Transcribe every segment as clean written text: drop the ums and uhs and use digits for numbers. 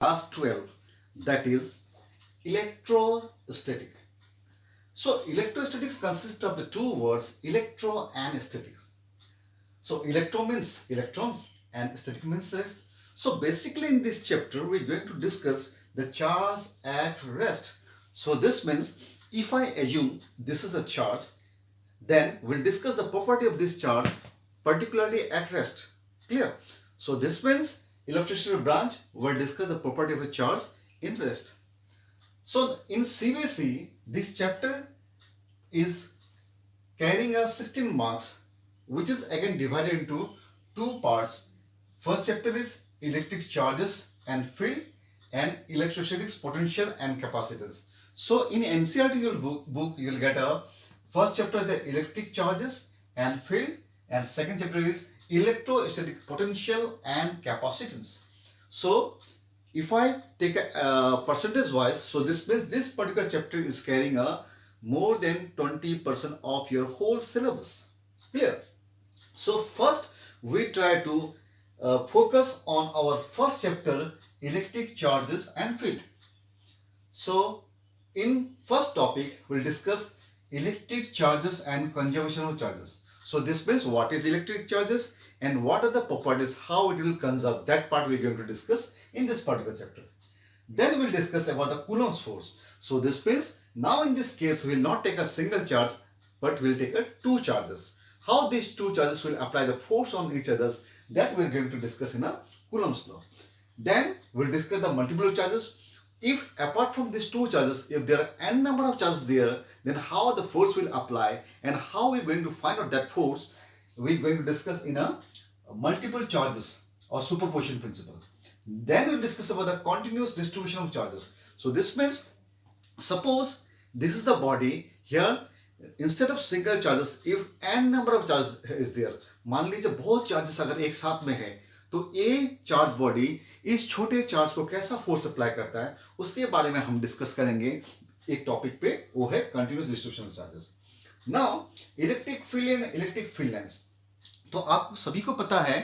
Class 12, that is electrostatic. So electrostatics consists of the two words electro and statics. So electro means electrons and static means rest. So basically in this chapter we're going to discuss the charge at rest. So this means if I assume this is a charge, then we'll discuss the property of this charge particularly at rest. Clear? So this means electrostatic branch will discuss the property of a charge in rest. So in CBSE, this chapter is carrying a 16 marks, which is again divided into two parts. First chapter is electric charges and field, and electrostatics potential and capacitance. So in NCERT book you'll get a first chapter is electric charges and field, and second chapter is electrostatic potential and capacitance. So if I take a percentage wise, so this means this particular chapter is carrying a more than 20% of your whole syllabus. Clear? So first we try to focus on our first chapter, electric charges and field. So in first topic we'll discuss electric charges and conservation of charges. So this means what is electric charges and what are the properties, how it will conserve. That part we are going to discuss in this particular chapter. Then we'll discuss about the Coulomb's force. So this means now in this case we will not take a single charge, but we'll take a two charges. How these two charges will apply the force on each other, that we're going to discuss in a Coulomb's law. Then we'll discuss the multiple charges. If apart from these two charges, if there are n number of charges there, then how the force will apply and how we're going to find out that force, we're going to discuss in a multiple charges or superposition principle. Then we'll discuss about the continuous distribution of charges. So this means, suppose this is the body here, instead of single charges, if n number of charges is there, मान लीजिए बहुत charges अगर एक साथ में है, तो ए charge body इस छोटे चार्ज को कैसा फोर्स अप्लाई करता है, उसके बारे में हम डिस्कस करेंगे एक टॉपिक पे, वो है continuous distribution of charges. Now electric field and electric field lines. तो आपको सभी को पता है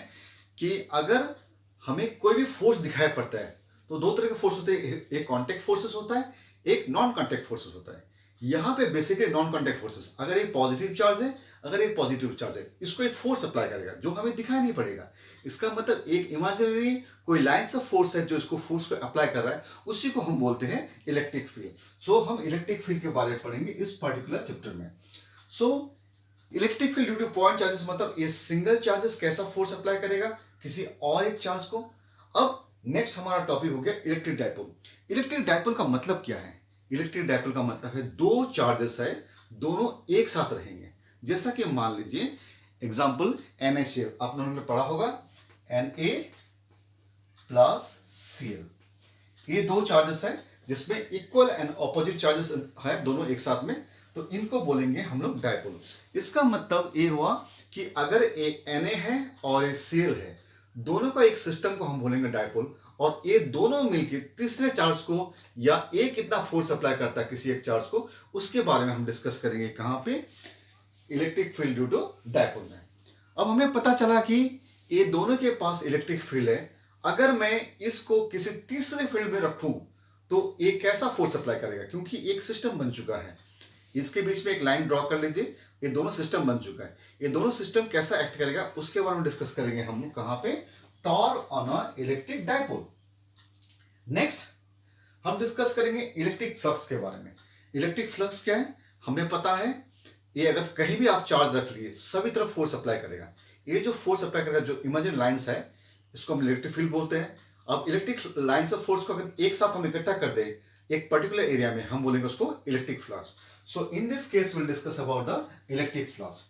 कि अगर हमें कोई भी फोर्स दिखाई पड़ता है तो दो तरह के फोर्स होते हैं, एक कॉन्टेक्ट फोर्सेस होता है, एक नॉन कॉन्टेक्ट फोर्सेस होता है. यहाँ पे बेसिकली नॉन कॉन्टेक्ट फोर्सेस, अगर एक पॉजिटिव चार्ज है, अगर एक पॉजिटिव चार्ज है, इसको एक फोर्स अप्लाई करेगा जो हमें दिखाई नहीं पड़ेगा. इसका मतलब एक इमेजिनरी कोई लाइन्स ऑफ फोर्स है जो इसको फोर्स को अप्लाई कर रहा है, उसी को हम बोलते हैं इलेक्ट्रिक फील्ड. सो हम इलेक्ट्रिक फील्ड के बारे में पढ़ेंगे इस पर्टिकुलर चैप्टर में. So electric field due two point charges, मतलब ये सिंगल चार्जेस कैसा फोर्स अप्लाई करेगा किसी और एक चार्ज को. अब नेक्स्ट हमारा टॉपिक हो गया इलेक्ट्रिक डायपोल. इलेक्ट्रिक डायपोल का मतलब क्या है? इलेक्ट्रिक डायपोल का मतलब है दो चार्जेस है, दोनों एक साथ रहेंगे. जैसा कि मान लीजिए एग्जांपल NaCl, आप लोगों ने पढ़ा होगा Na प्लस Cl. ये दो चार्जेस है जिसमें इक्वल एंड ऑपोजिट चार्जेस है, दोनों एक साथ में, तो इनको बोलेंगे हम लोग डायपोल. इसका मतलब ये हुआ कि अगर एक Na है और एक Cl है, दोनों का एक सिस्टम को हम बोलेंगे डायपोल, और ये दोनों मिलकर तीसरे चार्ज को या एक कितना फोर्स अप्लाई करता है किसी एक चार्ज को, उसके बारे में हम डिस्कस करेंगे कहां पे, electric field due to dipole में. अब हमें पता चला कि ये दोनों के पास इलेक्ट्रिक फील्ड है. अगर मैं इसको किसी तीसरे फील्ड में रखूं तो ये कैसा फोर्स अप्लाई करेगा, क्योंकि एक सिस्टम बन चुका है. इसके बीच में एक लाइन ड्रॉ कर लीजिए, ये दोनों सिस्टम बन चुका है. ये दोनों सिस्टम कैसा एक्ट करेगा उसके बारे में डिस्कस करेंगे हम लोग कहां पे, torque on a electric dipole. Next हम डिस्कस करेंगे इलेक्ट्रिक फ्लक्स के बारे में. इलेक्ट्रिक फ्लक्स क्या है हमें पता है, ये अगर कहीं भी आप चार्ज रख लिए सभी तरफ फोर्स अप्लाई करेगा. ये जो फोर्स अप्लाई करेगा, जो इमेजिनरी लाइंस है, इसको हम इलेक्ट्रिक फील्ड बोलते हैं. अब इलेक्ट्रिक लाइंस ऑफ फोर्स को अगर एक साथ हम इकट्ठा कर दें एक पर्टिकुलर एरिया में, हम बोलेंगे उसको electric flux. So in this case will discuss about the electric flux.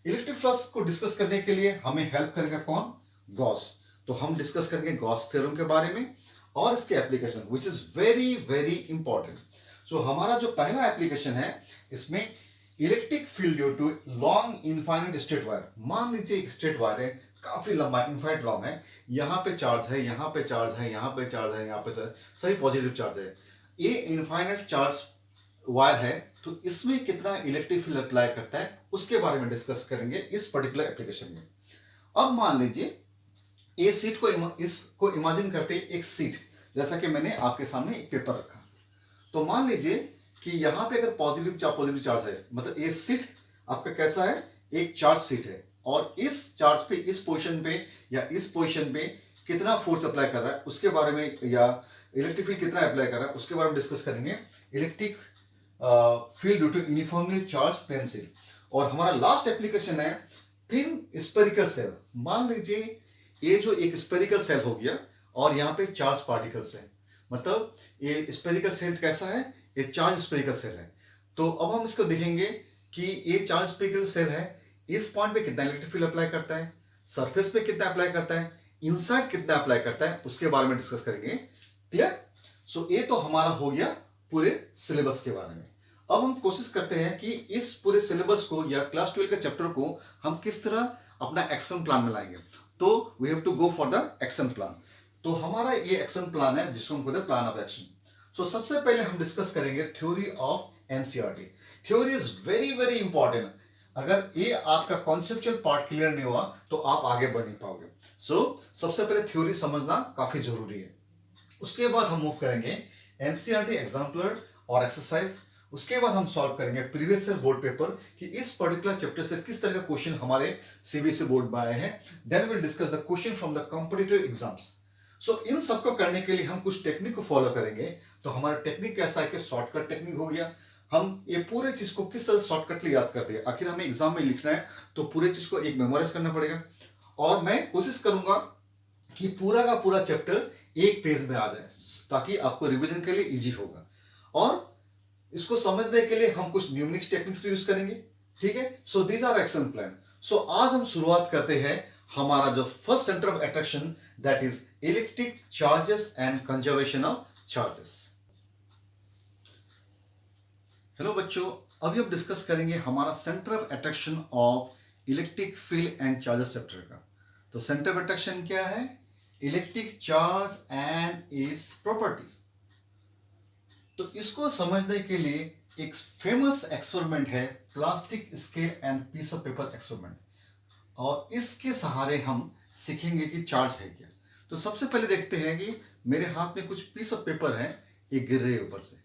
Electric flux को डिस्कस करने के लिए हमें हेल्प करेगा कौन, गॉस. तो हम डिस्कस करेंगे गॉस थ्योरम के बारे में और इसके application, which is very very important. So हमारा जो पहला एप्लीकेशन है इसमें electric field due to long infinite straight wire. मान लीजिए एक स्ट्रेट वायर है, काफी लंबा इनफाइनाइट लॉन्ग है, यहाँ पे चार्ज है, यहाँ पे चार्ज है, यहाँ पे चार्ज है, यहाँ पे सभी पॉजिटिव चार्ज है. ये इनफाइनाइट चार्ज वायर है, तो इसमें कितना इलेक्ट्रिक फील्ड अप्लाई करता है उसके बारे में डिस्कस करेंगे इस पर्टिकुलर एप्लीकेशन में. अब मान लीजिए ये सीट को, इसको इमेजिन करते हैं एक सीट, जैसा कि मैंने आपके सामने एक पेपर रखा, तो मान लीजिए कि यहाँ पे अगर पॉजिटिव चार्ज है, मतलब ये सीट आपका कैसा है, एक चार्ज सीट है, और इस चार्ज पे, इस पोजीशन पे या इस पोजीशन पे कितना फोर्स अप्लाई कर रहा है उसके बारे में, या इलेक्ट्रिक फील्ड कितना अप्लाई कर रहा है उसके बारे में डिस्कस करेंगे। Electric field due to uniformly charge plane shell. और हमारा लास्ट एप्लीकेशन है थिन स्पेरिकल सेल। मान लीजिए ये जो एक स्पेरिकल सेल हो गया और यहाँ पे चार्ज पार्टिकल्स है, मतलब ये स्पेरिकल सेल कैसा है, ये चार्ज स्पेरिकल सेल है। तो अब हम इसको देखेंगे कि ये चार्ज स्पेरिकल सेल है, इस पॉइंट पे कितना इलेक्ट्रिक फील्ड अप्लाई करता है, सरफेस पे कितना अप्लाई करता है, इनसाइड कितना अप्लाई करता है, उसके बारे में डिस्कस करेंगे। क्लियर? सो ये तो हमारा हो गया पूरे सिलेबस के बारे में। अब हम कोशिश करते हैं कि इस पूरे सिलेबस को या क्लास 12 के चैप्टर को हम किस तरह अपना एक्शन प्लान में लाएंगे। तो we have to go for the action plan. तो हमारा ये एक्शन प्लान है जिसको हम कहते हैं प्लान ऑफ एक्शन। सो सबसे पहले हम डिस्कस करेंगे theory of NCERT. Theory is very very important. अगर ये आपका कॉन्सेप्चुअल पार्ट क्लियर नहीं हुआ तो आप आगे बढ़ नहीं पाओगे। सो सबसे पहले थ्योरी समझना काफी जरूरी है। उसके बाद हम मूव करेंगे एनसीईआरटी एग्जाम्पलर और एक्सरसाइज। उसके बाद हम सॉल्व करेंगे प्रीवियस ईयर बोर्ड पेपर कि इस पर्टिकुलर चैप्टर से किस तरह का क्वेश्चन हमारे सीबीएसई बोर्ड में आए हैं। Then will discuss the question from the competitive exams. So इन सबको करने के लिए हम कुछ टेक्निक को फॉलो करेंगे। तो हमारा टेक्निक कैसा है कि शॉर्टकट टेक्निक हो गया। हम ये पूरे चीज को किस तरह शॉर्टकटली याद करते हैं, आखिर हमें एग्जाम में लिखना है तो पूरे चीज को एक मेमोराइज करना पड़ेगा। और मैं कोशिश करूंगा कि पूरा का पूरा चैप्टर एक पेज में आ जाए ताकि आपको रिवीजन के लिए इजी होगा। और इसको समझने के लिए हम कुछ न्यूमेरिक्स टेक्निक्स भी यूज करेंगे। ठीक है? So these are action plan. So आज हम शुरुआत करते हैं हमारा जो first centre of attraction, that is electric charges and conservation of charges. Hello बच्चों, अभी हम डिस्कस करेंगे हमारा centre of attraction of electric field and charges chapter का। तो सेंटर ऑफ अट्रैक्शन क्या है? Electric charge and its property. तो इसको समझने के लिए एक फेमस एक्सपेरिमेंट है plastic scale and piece of paper experiment, और इसके सहारे हम सीखेंगे कि चार्ज है क्या। तो सबसे पहले देखते हैं कि मेरे हाथ में कुछ पीस ऑफ पेपर है, ये गिर रही है ऊपर से।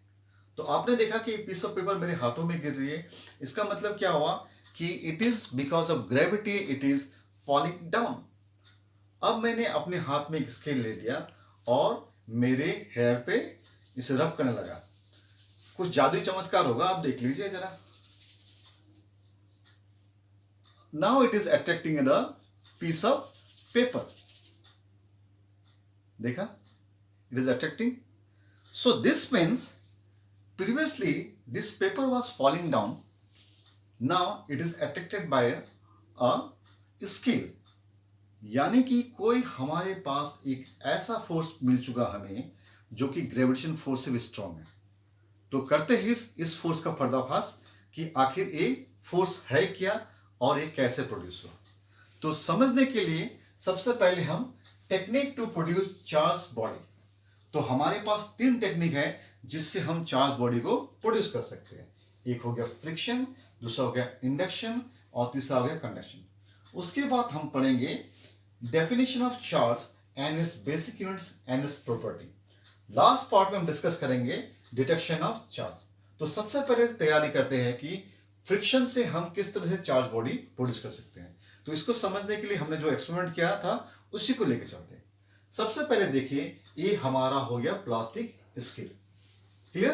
तो आपने देखा कि पीस ऑफ पेपर मेरे हाथों में गिर रही है। इसका मतलब क्या हुआ कि it is because of gravity it is falling down. अब मैंने अपने हाथ में एक स्केल ले लिया और मेरे हेयर पे इसे रब करने लगा। कुछ जादुई चमत्कार होगा, आप देख लीजिए जरा। Now it is attracting the piece of paper. देखा? It is attracting. So this means previously this paper was falling down, now it is attracted by a scale। यानी कि कोई हमारे पास एक ऐसा फोर्स मिल चुका हमें जो कि ग्रेविटेशन फोर्स से भी स्ट्रॉन्ग है। तो करते ही इस फोर्स का पर्दाफाश कि आखिर ये फोर्स है क्या और ये कैसे प्रोड्यूस हुआ। तो समझने के लिए सबसे पहले हम technique to produce charge body. तो हमारे पास 3 टेक्निक है जिससे हम चार्ज बॉडी को प्रोड्यूस कर सकते हैं। एक हो गया फ्रिक्शन, दूसरा हो गया इंडक्शन और तीसरा हो गया कंडक्शन। उसके बाद हम पढ़ेंगे definition of charge and it's basic units and its property. Last part में हम डिस्कस करेंगे डिटेक्शन ऑफ चार्ज। तो सबसे पहले तैयारी करते हैं कि फ्रिक्शन से हम किस तरह से चार्ज बॉडी प्रोड्यूस कर सकते हैं। तो इसको समझने के लिए हमने जो एक्सपेरिमेंट किया था उसी को लेकर चलते हैं। सबसे पहले देखिए, ये हमारा हो गया plastic scale. Clear?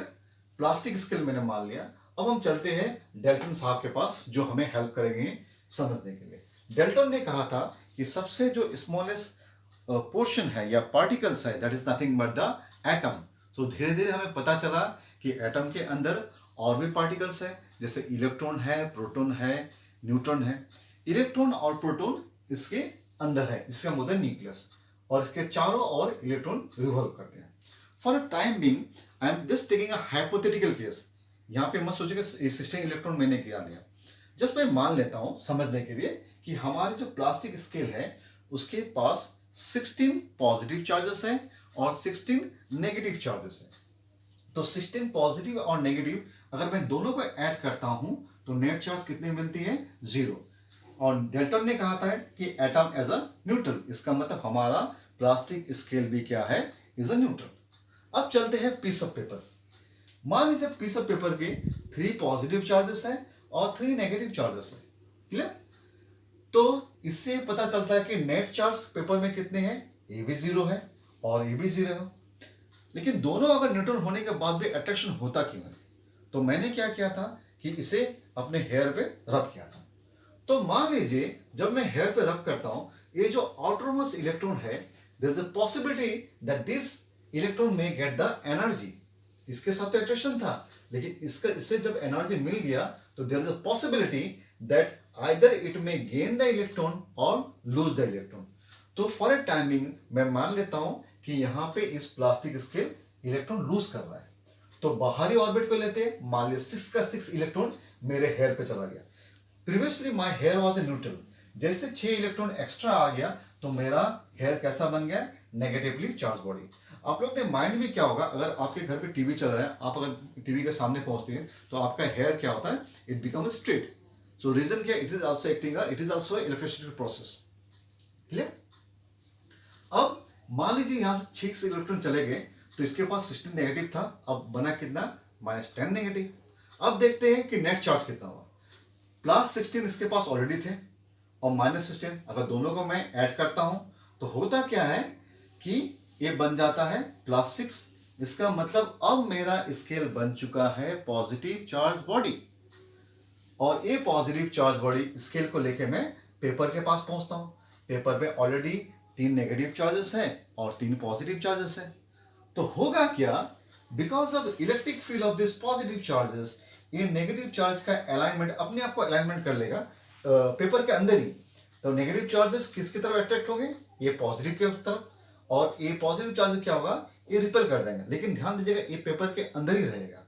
Plastic scale मैंने मान लिया। अब हम चलते हैं डेल्टन साहब के पास जो हमें हेल्प करेंगे समझने के लिए। डेल्टन ने कहा था कि सबसे जो स्मॉलेस्ट पोर्शन है या पार्टिकल्स है, that is nothing but the atom. तो धीरे धीरे हमें पता चला कि एटम के अंदर और भी पार्टिकल्स है, जैसे इलेक्ट्रॉन है, प्रोटॉन है, न्यूट्रॉन है। इलेक्ट्रॉन और प्रोटॉन इसके अंदर है, जिसका मतलब है न्यूक्लियस, और इसके चारों ओर इलेक्ट्रॉन रिवॉल्व करते हैं। For a time being I am just taking a hypothetical case. यहाँ पे मत सोचिए कि 16 इलेक्ट्रॉन मैंने गिरा लिया। जस्ट मैं मान लेता हूँ समझने के लिए कि हमारे जो प्लास्टिक स्केल है उसके पास 16 पॉजिटिव चार्जेस हैं और 16 नेगेटिव चार्जेस हैं। तो 16 पॉजिटिव और नेगेटिव अगर मैं दोनों को ऐड करता हूं तो नेट चार्ज कितनी मिलती है? 0। और डेल्टन ने कहा था कि एटम एज अ न्यूट्रल, इसका मतलब हमारा प्लास्टिक स्केल भी क्या है? Is a neutral. अब चलते हैं पीस ऑफ पेपर। मान लीजिए पीस ऑफ पेपर के 3 पॉजिटिव चार्जेस हैं और 3 नेगेटिव चार्जेस हैं। क्लियर? तो इससे पता चलता है कि नेट चार्ज पेपर में कितने हैं, ए भी 0 है और ए भी 0 है। लेकिन दोनों अगर न्यूट्रल होने के बाद भी अट्रैक्शन होता क्यों है? तो मैंने क्या किया था कि इसे अपने हेयर पे रब किया था। तो मान लीजिए जब मैं हेयर पे रब करता हूं, ये जो आउटरमोस्ट इलेक्ट्रॉन है, there is a possibility that this electron may get the energy. इसके साथ तो अट्रैक्शन था, लेकिन इससे जब एनर्जी मिल गया तो there is a possibility that either it may gain the electron और लूज द इलेक्ट्रॉन। तो फॉर ए टाइमिंग मैं मान लेता हूं कि यहां पे इस प्लास्टिक स्केल इलेक्ट्रॉन लूज कर रहा है। तो बाहरी ऑर्बिट को लेते हैं, मान लीजिए 6 का 6 इलेक्ट्रॉन मेरे हेयर पे चला गया। Previously my hair was a neutral, जैसे 6 इलेक्ट्रॉन एक्स्ट्रा आ गया तो मेरा हेयर कैसा बन गया, नेगेटिवली चार्ज बॉडी। आप लोग ने माइंड में क्या होगा, अगर आपके घर पे टीवी चल रहा है, आप अगर टीवी के सामने पहुंचते हैं तो आपका हेयर क्या होता है, it become straight. So reason क्या, it is also acting, it is also electricity process. Clear? अब मान लीजिए यहां से 6 इलेक्ट्रॉन चले गए तो इसके पास 16 नेगेटिव था, अब बना कितना, -10 नेगेटिव। अब देखते हैं कि नेट चार्ज कितना हुआ। +16 इसके पास ऑलरेडी थे और -16, अगर दोनों को मैं ऐड करता हूं तो होता क्या है कि ये बन जाता है +6। इसका मतलब अब मेरा स्केल बन चुका है पॉजिटिव चार्ज बॉडी, और ये पॉजिटिव चार्ज बॉडी स्केल को लेके मैं पेपर के पास पहुंचता हूं। पेपर पे ऑलरेडी 3 नेगेटिव चार्जेस हैं और 3 पॉजिटिव चार्जेस हैं। तो होगा क्या, because of electric field of this positive charges, ये नेगेटिव चार्ज का अलाइनमेंट अपने आप को अलाइनमेंट कर लेगा पेपर के अंदर ही। तो नेगेटिव चार्जेस किसकी तरफ अट्रैक्ट होंगे, ये पॉजिटिव की तरफ, और ये पॉजिटिव चार्ज क्या होगा, ये रिपेल कर जाएंगे। लेकिन ध्यान दीजिएगा ये पेपर के अंदर ही रहेगा।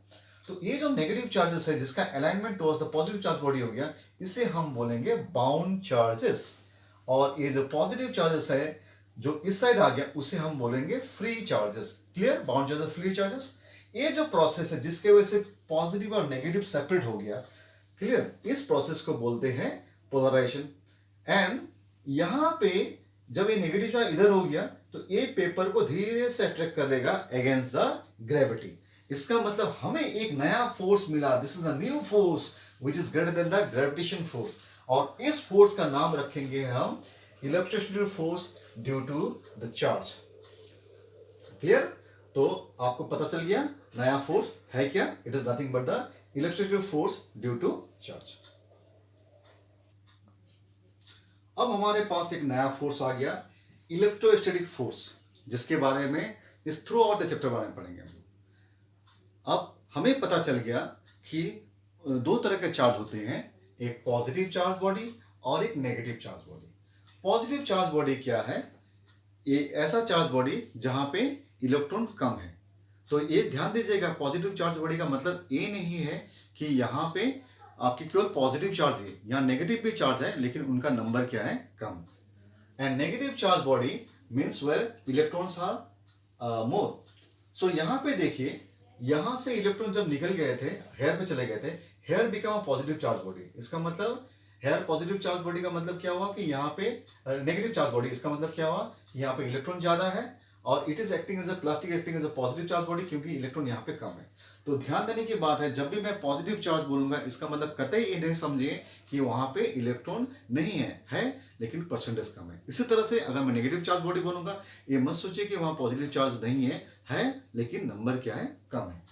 तो ये जो नेगेटिव चार्जेस है जिसका alignment towards the positive charge body हो गया, इसे हम बोलेंगे बाउंड चार्जेस। और ये जो पॉजिटिव चार्जेस है जो इस साइड आ गया उसे हम बोलेंगे free charges. Clear? Bound charges, free charges. ये जो प्रोसेस है जिसके वजह से पॉजिटिव और नेगेटिव सेपरेट हो गया, क्लियर, इस प्रोसेस को बोलते हैं पोलराइजेशन। एंड यहां पे जब ये नेगेटिव चार्ज इधर हो गया तो ये पेपर को धीरे से अट्रैक्ट करेगा अगेंस्ट द ग्रेविटी। इसका मतलब हमें एक नया फोर्स मिला, this is the new force which is greater than the gravitation force, और इस फोर्स का नाम रखेंगे हम electrostatic force due to the charge. Clear? तो आपको पता चल गया नया फोर्स है क्या, it is nothing but the electrostatic force due to charge. अब हमारे पास एक नया फोर्स आ गया, इलेक्ट्रोस्टैटिक फोर्स, जिसके बारे में इस थ्रू आउट द चैप्टर बारे में पढ़ेंगे हम। अब हमें पता चल गया कि 2 तरह के चार्ज होते हैं, एक पॉजिटिव चार्ज बॉडी और एक negative charge body. Positive charge body क्या है, ये ऐसा चार्ज बॉडी जहां पे इलेक्ट्रॉन कम है। तो ये ध्यान दीजिएगा, पॉजिटिव चार्ज बॉडी का मतलब ये नहीं है कि यहाँ पे आपकी केवल पॉजिटिव चार्ज है, यहाँ नेगेटिव भी चार्ज है लेकिन उनका नंबर क्या है, कम। And negative charge body means where electrons are more. So यहाँ पे देखिए, यहाँ से इलेक्ट्रॉन जब निकल गए थे, हेयर पे चले गए थे, hair become a positive charge body. इसका मतलब हेयर पॉजिटिव चार्ज बॉडी का मतलब क्या हुआ कि यहाँ पे नेगेटिव चार्ज बॉडी, इसका मतलब क्या हुआ, यहाँ पे इलेक्ट्रॉन ज्यादा है और it is acting as a plastic acting as a positive charge body, क्योंकि इलेक्ट्रॉन यहाँ पे कम है। तो ध्यान देने की बात है, जब भी मैं पॉजिटिव चार्ज बोलूंगा इसका मतलब कतई ये नहीं समझिए कि वहां पे इलेक्ट्रॉन नहीं है लेकिन परसेंटेज कम है। इसी तरह से अगर मैं नेगेटिव चार्ज बॉडी बोलूंगा, ये मत सोचिए कि वहां पॉजिटिव चार्ज नहीं है लेकिन नंबर क्या है, कम है।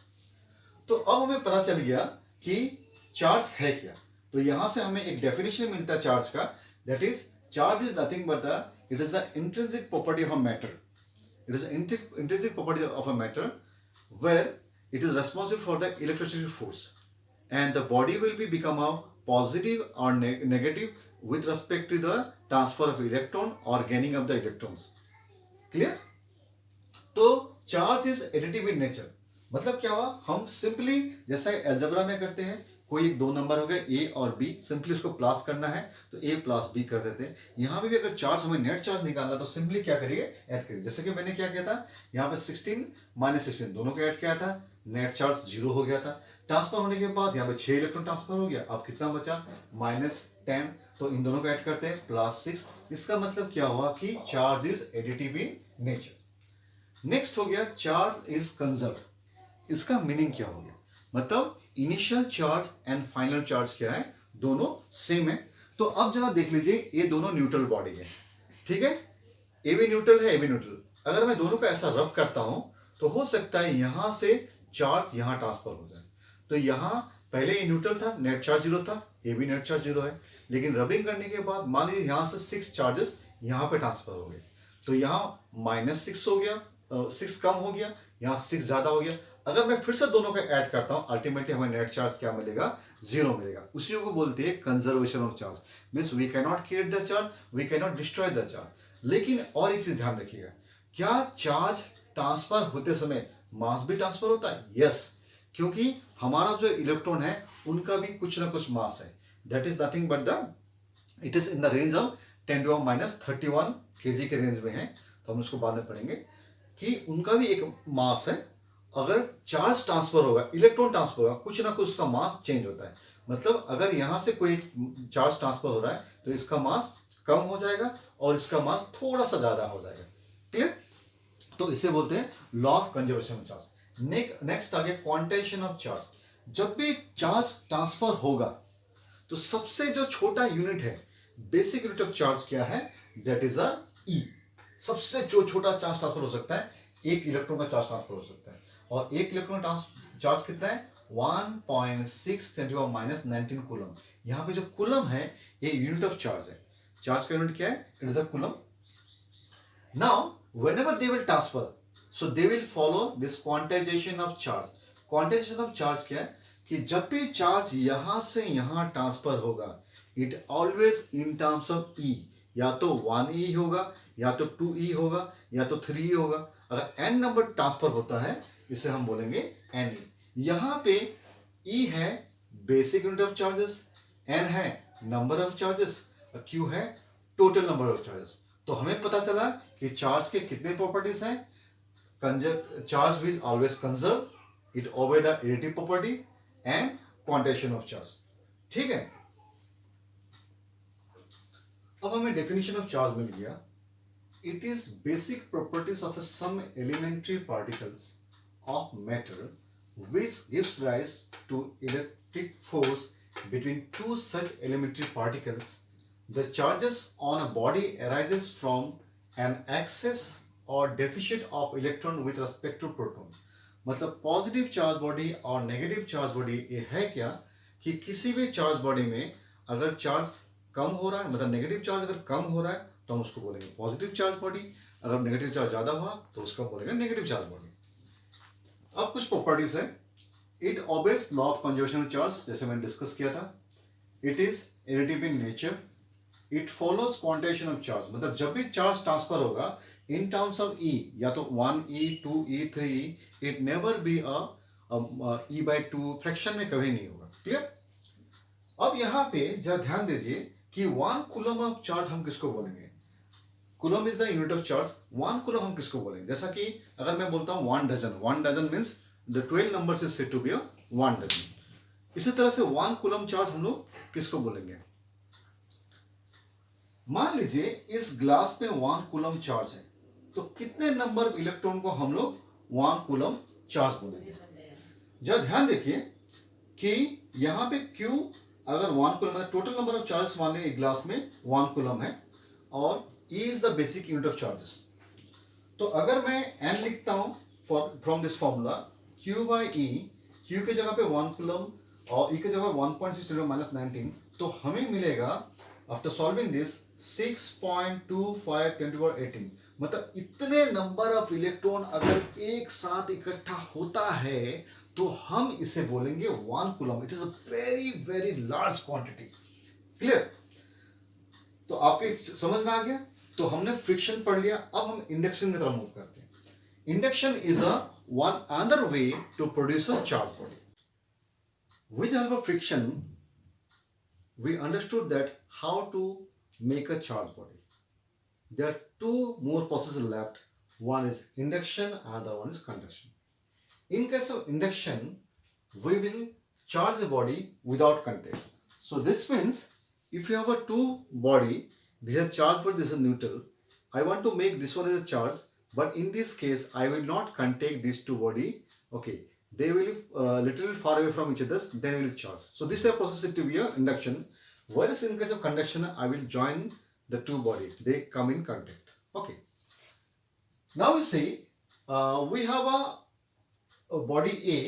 तो अब हमें पता चल गया कि चार्ज है क्या। तो यहां से हमें एक डेफिनेशन मिलता है चार्ज का, that is charge is nothing but it is the intrinsic property of a matter. It is intrinsic property of a matter where it is responsible for the electrostatic force, and the body will be become a positive or negative with respect to the transfer of electron or gaining of the electrons. Clear? तो charge is additive in nature. मतलब क्या हुआ, हम simply जैसा algebra में करते हैं, कोई एक 2 नंबर हो गए ए और बी, सिंपली उसको प्लस करना है तो ए प्लस बी कर देते हैं। यहाँ पे भी अगर चार्ज हमें नेट चार्ज निकालना तो सिंपली क्या करिए, ऐड करिए। जैसे कि मैंने क्या किया था, यहाँ पे 16 -16 दोनों को ऐड किया था, नेट चार्ज 0 हो गया था। ट्रांसफर होने के बाद यहाँ पे 6 इलेक्ट्रॉन ट्रांसफर हो गया, अब कितना बचा, -10। तो इन दोनों को ऐड करते हैं +6। इसका मतलब क्या हुआ कि charge is additive in nature. Next हो गया चार्ज इज कंजर्व। इसका मीनिंग क्या हो गया, मतलब initial charge and final charge क्या है, दोनों सेम है। तो अब जरा देख लीजिए, ये दोनों न्यूट्रल बॉडी है, ठीक है, ए भी न्यूट्रल है, ए भी न्यूट्रल। अगर मैं दोनों को ऐसा रब करता हूं तो हो सकता है यहां से चार्ज यहां ट्रांसफर हो जाए। तो यहां पहले ये न्यूट्रल था, नेट चार्ज जीरो था, ये भी नेट चार्ज जीरो है, लेकिन रबिंग करने के बाद मान लीजिए यहां से 6 चार्जेस यहां पे ट्रांसफर हो गए, तो यहाँ -6 हो गया, 6 कम हो गया, यहाँ 6 ज्यादा हो गया। अगर मैं फिर से दोनों को ऐड करता हूं, अल्टीमेटली हमें नेट चार्ज क्या मिलेगा, जीरो मिलेगा। उसी को बोलते हैं conservation of charge, means we can not create the charge, we can not destroy the charge. लेकिन और एक चीज ध्यान रखिएगा, क्या चार्ज ट्रांसफर होते समय मास भी ट्रांसफर होता है? यस, क्योंकि हमारा जो इलेक्ट्रॉन है उनका भी कुछ ना कुछ मास है, that is nothing but the it is in the range of 10⁻31 kg के रेंज में है। तो हम उसको बाद में पढ़ेंगे कि उनका भी एक मास है। अगर चार्ज ट्रांसफर होगा, इलेक्ट्रॉन ट्रांसफर होगा, कुछ ना कुछ उसका मास चेंज होता है। मतलब अगर यहां से कोई चार्ज ट्रांसफर हो रहा है तो इसका मास कम हो जाएगा और इसका मास थोड़ा सा ज्यादा हो जाएगा। क्लियर? तो इसे बोलते हैं law of conservation of charge. Next आ गया क्वांटाइजेशन ऑफ चार्ज। जब भी चार्ज ट्रांसफर होगा तो सबसे जो छोटा यूनिट है, बेसिक यूनिट ऑफ चार्ज क्या है, दैट इज अ ई। सबसे जो छोटा चार्ज ट्रांसफर हो सकता है, एक इलेक्ट्रॉन का चार्ज ट्रांसफर हो सकता है, और एक इलेक्ट्रॉन चार्ज कितना है, 1.6 × 10⁻19 कूलम। यहां पे जो कूलम है ये यूनिट ऑफ चार्ज है। चार्ज का यूनिट क्या है, it is a coulomb. Now whenever they will transfer, so they will follow this quantization of charge. Quantization of charge क्या है कि जब भी चार्ज यहां से यहां ट्रांसफर होगा, it always in terms of e, या तो 1e होगा, या तो 2e होगा, या तो 3e होगा। अगर n नंबर ट्रांसफर होता है इसे हम बोलेंगे ne। यहां पे e है basic unit of charges, n है नंबर ऑफ चार्जेस, और q है टोटल नंबर ऑफ चार्जेस। तो हमें पता चला कि चार्ज के कितने प्रॉपर्टीज हैं। Charge will always conserve, it obey the additive property and quantization of charge. ठीक है, अब हमें डेफिनेशन ऑफ चार्ज मिल गया। It is basic properties of some elementary particles of matter which gives rise to electric force between two such elementary particles. The charges on a body arises from an excess or deficit of electron with respect to proton. मतलब positive charge body और negative charge body ये है क्या कि किसी भी charge body में अगर चार्ज कम हो रहा है, मतलब नेगेटिव चार्ज अगर कम हो रहा है तो हम उसको बोलेंगे पॉजिटिव चार्ज बॉडी, अगर नेगेटिव चार्ज ज्यादा हुआ तो उसको बोलेंगे नेगेटिव चार्ज बॉडी। अब कुछ प्रॉपर्टीज है। It obeys law of conservation of charge, जैसे मैंने डिस्कस किया था। It is additive in nature. It follows quantization of charge, मतलब जब भी चार्ज ट्रांसफर होगा इन टर्म्स ऑफ ई, या तो 1e 2e 3e, it never be e/2 fraction में कभी नहीं होगा। क्लियर? अब यहां पे जरा ध्यान दीजिए कि 1 कूलम ऑफ चार्ज हम किसको बोलेंगे, coulomb is the unit of charge, 1 coulomb हम किसको बोलेंगे। जैसा कि अगर मैं बोलता हूं 1 dozen, 1 dozen means the 12 numbers is said to be 1 dozen. इसी तरह से 1 कूलम चार्ज हम लोग किसको बोलेंगे। मान लीजिए इस ग्लास में 1 कूलम चार्ज है, तो कितने नंबर इलेक्ट्रॉन को हम लोग 1 कूलम चार्ज बोलेंगे। जरा ध्यान देखिए कि यहां पे Q अगर 1 कूलम है, टोटल नंबर ऑफ चार्जेस मान लीजिए ग्लास में 1 कूलम है, और E is the basic unit of charges. तो अगर मैं N लिखता हूं from this formula, Q/E, Q के जगह पे 1 कूलम और E के जगह 1.6 × 10⁻19, तो हमें मिलेगा आफ्टर सॉल्विंग दिस 6.25 × 10⁻18। मतलब इतने नंबर ऑफ इलेक्ट्रॉन अगर एक साथ इकट्ठा होता है तो हम इसे बोलेंगे 1 coulomb. It is a very very large quantity. Clear? तो आपके समझ में आ गया। तो हमने फ्रिक्शन पढ़ लिया, अब हम इंडक्शन की तरफ मूव करते हैं। Induction is a one another way to produce a charge body. With the help of friction, we understood that how to make a charge body. There are 2 more processes left. One is induction, other one is conduction. In case of induction, we will charge a body without contact. So this means if you have a 2 body, this is a charge body, this is a neutral. I want to make this one as a charge, but in this case I will not contact these two body. Okay, they will little far away from each other, then will charge. So this type of process is to be a induction, whereas in case of conduction I will join the two body, they come in contact. Okay, now we see we have a body A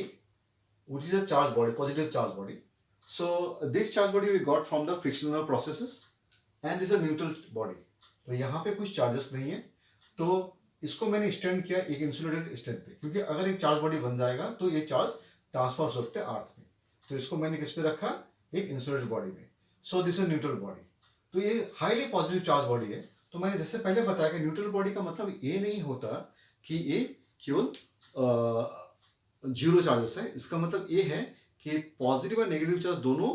which is a charged body, positive charge body. So this charge body we got from the frictional processes, and this is a neutral body. तो यहाँ पे कुछ charges नहीं है, तो इसको मैंने stand किया एक इंसुलेटेड स्टैंड पे, क्योंकि अगर एक चार्ज बॉडी बन जाएगा तो ये चार्ज ट्रांसफर हो सकते हैं अर्थ में, तो इसको मैंने किस पे रखा, एक इंसुलेटेड बॉडी में. So this is neutral body. तो ये हाईली पॉजिटिव चार्ज बॉडी है. तो मैंने जैसे पहले बताया कि न्यूट्रल बॉडी का मतलब ये नहीं होता कि ये केवल जीरो चार्जेस है. इसका मतलब ये है कि पॉजिटिव और नेगेटिव चार्ज दोनों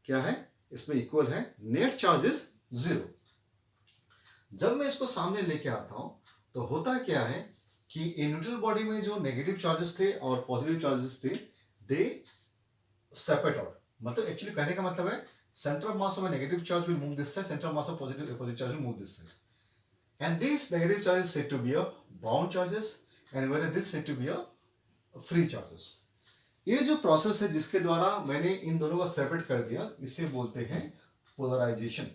क्या है, इसमें इक्वल है. Net charge is zero. जब मैं इसको सामने लेके आता हूं तो होता क्या है कि न्यूट्रल बॉडी में जो नेगेटिव चार्जेस थे और पॉजिटिव चार्जेस थे, दे सेपरेट आउट. मतलब एक्चुअली कहने का मतलब है centre of mass of negative charge will move this side, centre of mass of positive charge will move this side. And this negative charge is said to be a bound charges and where this said to be a free charges. ये जो process है जिसके द्वारा मैंने इन दोनों को separate कर दिया, इसे बोलते हैं पोलराइजेशन.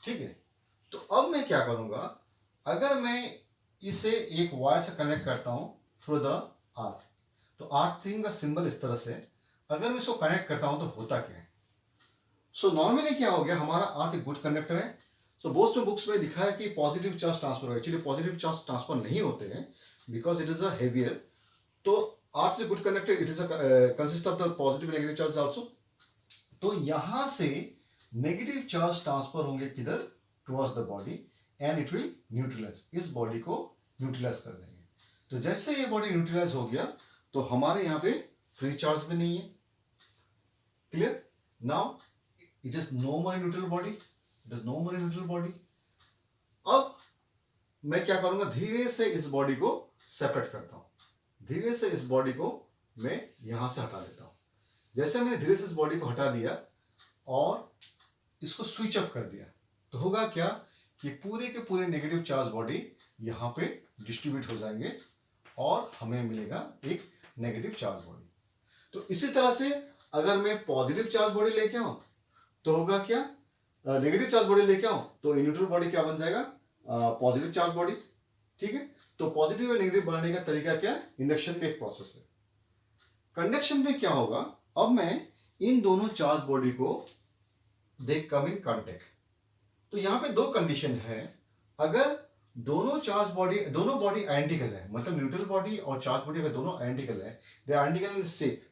ठीक है. तो अब मैं क्या करूंगा, अगर मैं इसे एक वायर से कनेक्ट करता हूं थ्रू द अर्थ, तो अर्थ थिंग का सिंबल इस तरह से, अगर मैं इसको कनेक्ट करता हूं तो होता क्या है. सो नॉर्मली क्या हो गया, हमारा अर्थ एक गुड कंडक्टर है. सो बोथ में बुक्स में लिखा है कि पॉजिटिव चार्ज ट्रांसफर हो. एक्चुअली पॉजिटिव चार्ज ट्रांसफर नहीं होते हैं because it is a heavier. तो earth is good conductor, it is consist of the positive negative charge also. तो यहां से नेगेटिव चार्ज ट्रांसफर होंगे किधर, towards the body, and it will neutralise. इस बॉडी को न्यूट्रलाइज कर देंगे. तो जैसे ये बॉडी न्यूट्रलाइज हो गया तो हमारे यहाँ पे फ्री चार्ज भी नहीं है. Clear. Now it is no more neutral body, it is no more neutral body. अब मैं क्या करूंगा, धीरे से इस बॉडी को सेपरेट करता हूं. धीरे से इस बॉडी को मैं यहां से हटा देता हूं. जैसे मैंने धीरे से इस बॉडी को हटा दिया और इसको स्विच ऑफ कर दिया, तो होगा क्या कि पूरे के पूरे नेगेटिव चार्ज बॉडी यहां पे डिस्ट्रीब्यूट हो जाएंगे और हमें मिलेगा एक नेगेटिव चार्ज बॉडी. तो इसी तरह से अगर मैं पॉजिटिव चार्ज बॉडी लेके आऊं तो होगा क्या, नेगेटिव चार्ज बॉडी लेके आऊं तो न्यूट्रल बॉडी क्या बन जाएगा, पॉजिटिव चार्ज बॉडी. ठीक है. तो पॉजिटिव और नेगेटिव बनाने का तरीका क्या है, इंडक्शन में एक प्रोसेस है. कंडक्शन में क्या होगा, अब मैं इन दोनों चार्ज बॉडी को दे कम इन कॉन्टेक्ट. तो यहां पे दो कंडीशन है. अगर दोनों चार्ज बॉडी, दोनों बॉडी आइडेंटिकल है, मतलब न्यूट्रल बॉडी और चार्ज बॉडी अगर दोनों आइडेंटिकल है, they are identical in shape,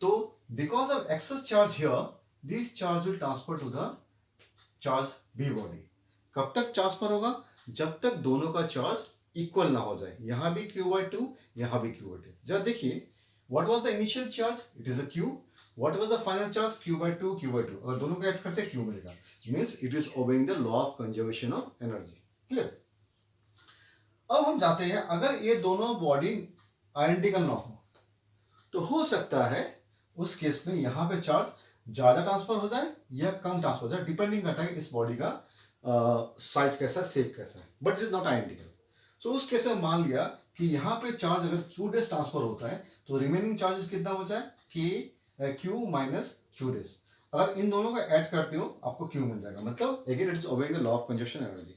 तो because of excess charge here this charge will transfer to the charge B body. कब तक ट्रांसफर होगा, जब तक दोनों का चार्ज इक्वल ना हो जाए. यहां भी Q/2, यहां भी Q/2. जब देखिए what was the initial charge, it is a Q. What was the final charge, Q/2, Q/2. अगर दोनों को ऐड करते हैं Q मिलेगा. Means it is obeying the law of conservation of energy. Clear. अब हम जाते हैं, अगर ये दोनों बॉडी आइडेंटिकल ना हो तो हो सकता है उस केस में यहां पे चार्ज ज्यादा ट्रांसफर हो जाए या कम ट्रांसफर हो जाए, डिपेंडिंग करता है इस बॉडी का साइज कैसा है, शेप कैसा है, but it is not identical. So उस केस में मान लिया कि यहाँ पे चार्ज अगर Q डेज ट्रांसफर होता है तो रिमेनिंग चार्जेस कितना हो जाए, Q माइनस Q डेज. अगर इन दोनों को ऐड करते हो आपको Q मिल जाएगा. मतलब again it is obeying the law of conservation energy.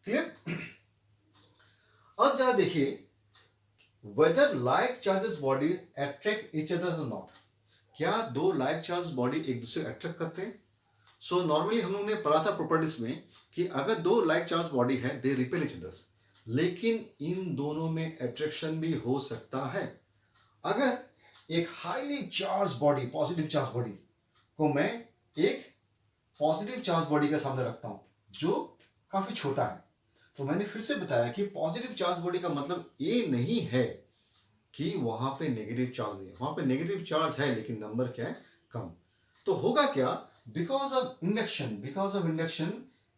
Clear. अब जरा देखिए whether like charges body attract each other और नॉट. क्या दो लाइक चार्ज बॉडी एक दूसरे को अट्रैक्ट करते हैं. सो नॉर्मली हम लोगों ने पढ़ा था प्रॉपर्टीज में कि अगर दो लाइक चार्ज बॉडी है दे रिपेल ईच अदर, लेकिन इन दोनों में अट्रैक्शन भी हो सकता है. अगर एक highly charge body, positive charge body को मैं एक पॉजिटिव चार्ज बॉडी के सामने रखता हूं जो काफी छोटा है, तो मैंने फिर से बताया कि पॉजिटिव चार्ज बॉडी का मतलब ये नहीं है कि वहां पे नेगेटिव चार्ज नहीं है. वहां पे नेगेटिव चार्ज है लेकिन नंबर क्या है, कम. तो होगा क्या, बिकॉज ऑफ इंडक्शन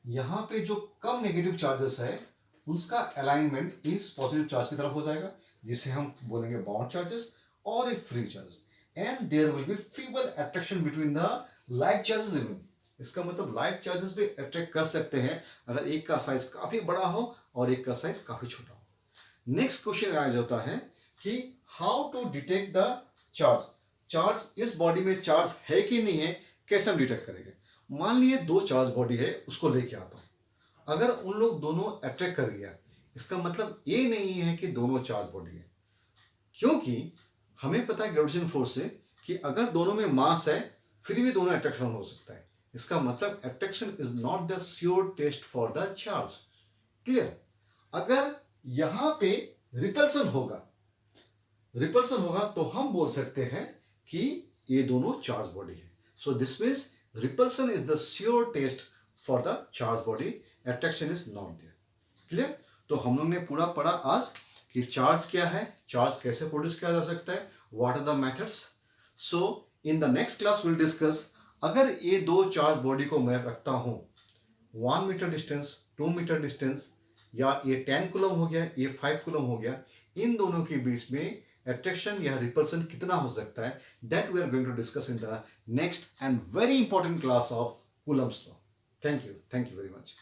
यहां पे जो कम नेगेटिव चार्जेस है उसका अलाइनमेंट इस पॉजिटिव चार्ज की तरफ हो जाएगा, जिसे हम बोलेंगे बाउंड चार्जेस और a free charge. And there will be feeble attraction between the like charges. Even इसका मतलब लाइक चार्जेस भी अट्रैक्ट कर सकते हैं अगर एक का साइज काफी बड़ा हो और एक का साइज काफी छोटा हो. नेक्स्ट क्वेश्चन आ जाता है कि how to detect the charge. Charge इस बॉडी में चार्ज है कि नहीं है, कैसे हम डिटेक्ट करेंगे। मान लिए दो चार्ज बॉडी है, उसको लेके आता हूं। अगर उन लोग दोनों अट्रैक्ट कर गया, इसका मतलब ये नहीं है कि दोनों चार्ज बॉडी है, क्योंकि हमें पता है ग्रेविटेशन फोर्स से कि अगर दोनों में मास है फिर भी दोनों अट्रैक्शन हो सकता है। इसका मतलब attraction is not the sure test for the charge. Clear. अगर यहां पे रिपल्सन होगा तो हम बोल सकते हैं कि ये दोनों चार्ज बॉडी है। So this means repulsion is the sure test for the charge body, attraction is not there. Clear. तो हम लोग ने पूरा पढ़ा आज कि चार्ज क्या है, चार्ज कैसे प्रोड्यूस किया जा सकता है, what are the methods. So in the next class will discuss, अगर ये दो चार्ज बॉडी को मैं रखता हूं 1 मीटर डिस्टेंस, 2 मीटर डिस्टेंस, या ये 10 कूलम हो गया, ये 5 कूलम हो गया, इन दोनों के बीच में अट्रैक्शन या रिपल्सन कितना हो सकता है, that we are going to discuss in the next and very important class of Coulomb's law. Thank you very much.